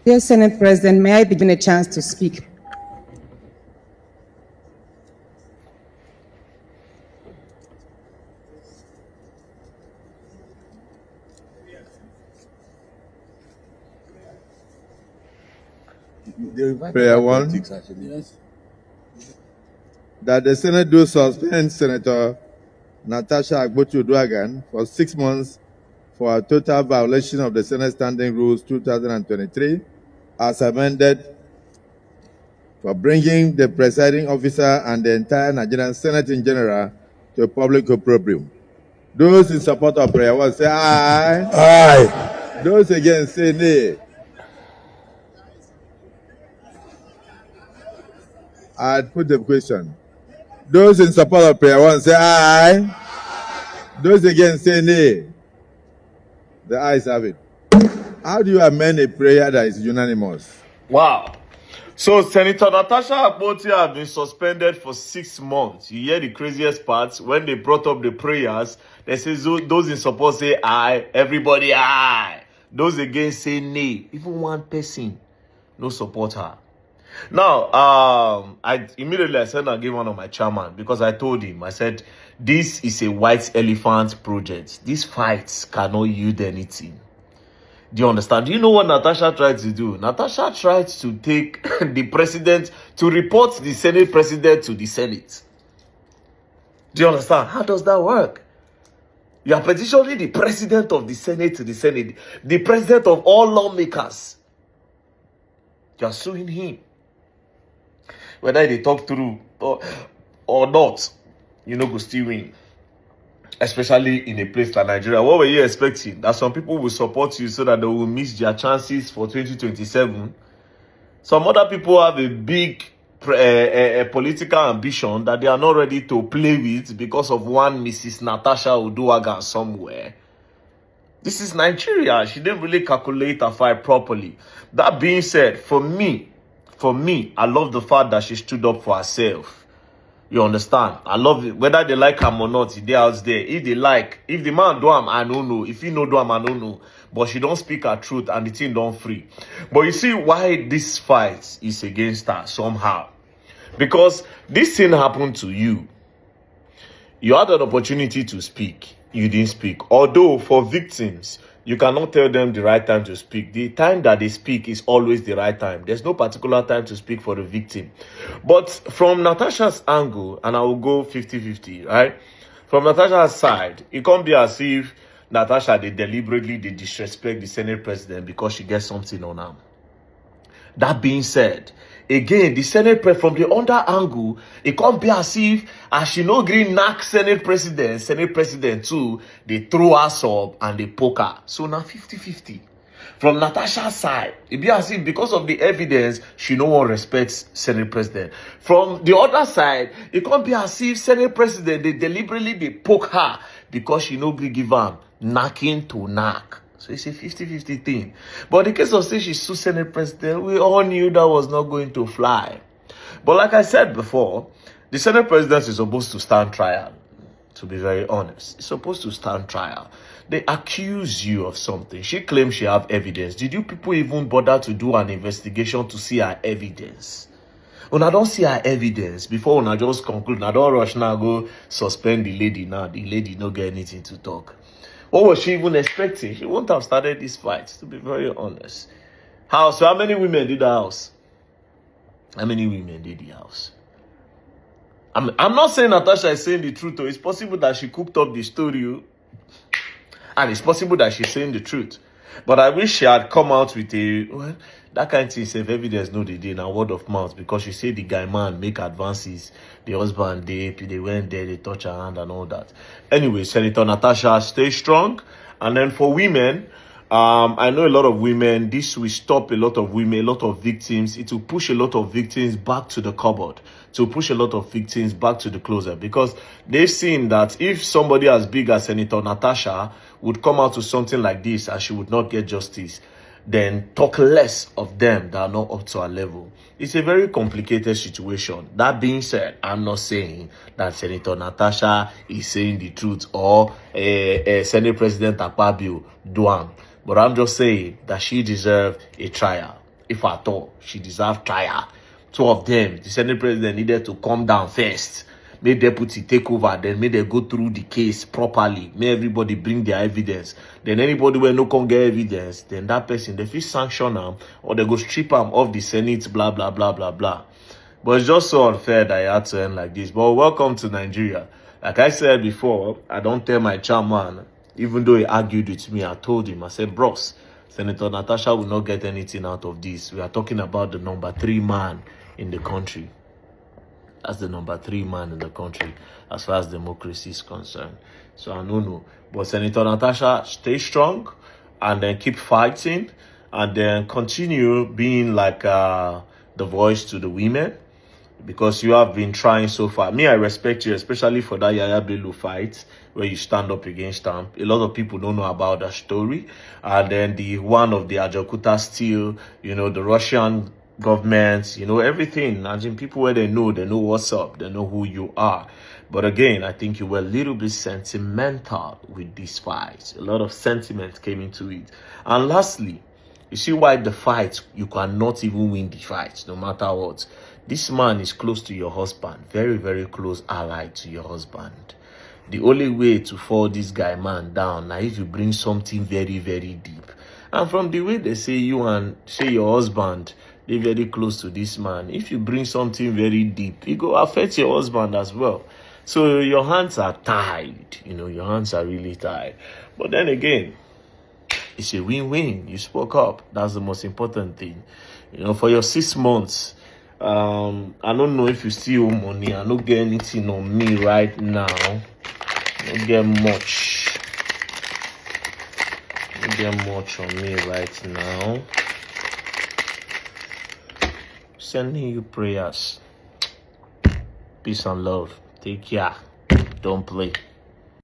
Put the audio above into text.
Dear Senate President, may I be given a chance to speak? Prayer one. Yes. That the Senate do suspend Senator Natasha Agbochu-Uduaghan for 6 months for a total violation of the Senate Standing Rules 2023 as amended for bringing the presiding officer and the entire Nigerian Senate in general to public opprobrium. Those in support of prayer one say aye. Aye. Those against say nay. I'd put the question. Those in support of prayer one say aye. Those against say nay. The ayes have it. How do you amend a prayer that is unanimous? Wow. So Senator Natasha Akpoti has been suspended for 6 months. You hear the craziest part? When they brought up the prayers, they say those in support say aye, everybody aye. Those against say nay. Even one person no support her. Now, I immediately sent and gave one of my chairman because I told him, I said, this is a white elephant project. These fights cannot yield anything. Do you understand? Do you know what Natasha tried to do? Natasha tried to take the president to report the Senate president to the Senate. Do you understand? How does that work? You are petitioning the president of the Senate to the Senate, the president of all lawmakers. You are suing him. Whether they talk through or not, you know, go still win. Especially in a place like Nigeria. What were you expecting? That some people will support you so that they will miss their chances for 2027? Some other people have a big political ambition that they are not ready to play with because of one Mrs. Natasha Uduaghan somewhere. This is Nigeria. She didn't really calculate her fight properly. That being said, for me, I love the fact that she stood up for herself. You understand? I love it. Whether they like him or not, they out there. If they like, if the man do him, I don't know. If he no do him, I don't know. But she don't speak her truth and the thing don't free. But you see why this fight is against her somehow. Because this thing happened to you. You had an opportunity to speak. You didn't speak. Although for victims, you cannot tell them the right time to speak. The time that they speak is always the right time. There's no particular time to speak for the victim. But from Natasha's angle, and I will go 50-50, right? From Natasha's side, it can't be as if Natasha, they deliberately disrespect the Senate president because she gets something on her. That being said, again, the Senate from the other angle, it can't be as if as she no green knock Senate president too, they throw us up and they poke her. So now 50-50. From Natasha's side, it be as if because of the evidence, she no one respects Senate president. From the other side, it can't be as if Senate president, they deliberately they poke her because she no be give am knocking to knock. So it's a 50-50 thing. But in the case of say she's still Senate president, we all knew that was not going to fly. But like I said before, the Senate president is supposed to stand trial. To be very honest, it's supposed to stand trial. They accuse you of something. She claims she have evidence. Did you people even bother to do an investigation to see her evidence? When I don't see her evidence, before when I just conclude, I don't rush now, go suspend the lady now. The lady don't get anything to talk. What was she even expecting? She wouldn't have started this fight, to be very honest. So how many women did the house? How many women did the house? I'm not saying Natasha is saying the truth, though. It's possible that she cooked up the story. And it's possible that she's saying the truth. But I wish she had come out with that kind of thing, if evidence no they did in a word of mouth, because she said the guy man make advances, the husband they went there, they touch her hand and all that. Anyway, Senator Natasha, stay strong. And then for women, I know a lot of women, this will stop a lot of women, a lot of victims. It will push a lot of victims back to the cupboard, to push a lot of victims back to the closet, because they've seen that if somebody as big as Senator Natasha would come out to something like this and she would not get justice, then talk less of them that are not up to her level. It's a very complicated situation. That being said, I'm not saying that Senator Natasha is saying the truth or Senate President Akpabio do am. But I'm just saying that she deserves a trial. if at all she deserved trial. Two of them, the Senate president needed to calm down first. Make deputy take over, then make them go through the case properly. Make everybody bring their evidence. Then anybody where no can get evidence, then that person, they feel sanction them, or they go strip them off the Senate, blah, blah, blah, blah, blah. But it's just so unfair that it had to end like this. But welcome to Nigeria. Like I said before, I don't tell my chairman, even though he argued with me, I told him, I said, bros, Senator Natasha will not get anything out of this. We are talking about the number 3 man in the country. That's the number 3 man in the country as far as democracy is concerned. So I don't know. But Senator Natasha, stay strong and then keep fighting and then continue being like the voice to the women, because you have been trying so far. Me, I respect you, especially for that Yaya Bello fight where you stand up against them. A lot of people don't know about that story. And then the one of the Ajakuta steel, you know, the Russian government, you know, everything. As in people where they know what's up, they know who you are. But again, I think you were a little bit sentimental with this fight. A lot of sentiment came into it. And lastly, you see why the fight, you cannot even win the fight, no matter what. This man is close to your husband, very, very close ally to your husband. The only way to fall this guy, man, down, now if you bring something very, very deep. And from the way they say you and say your husband, they're very close to this man. If you bring something very deep, it go affect your husband as well. So your hands are tied, you know, your hands are really tied. But then again, it's a win-win. You spoke up. That's the most important thing. You know, for your 6 months, I don't know if you still owe money. I don't get anything on me right now. I don't get much. I don't get much on me right now. Sending you prayers. Peace and love. Take care. Don't play.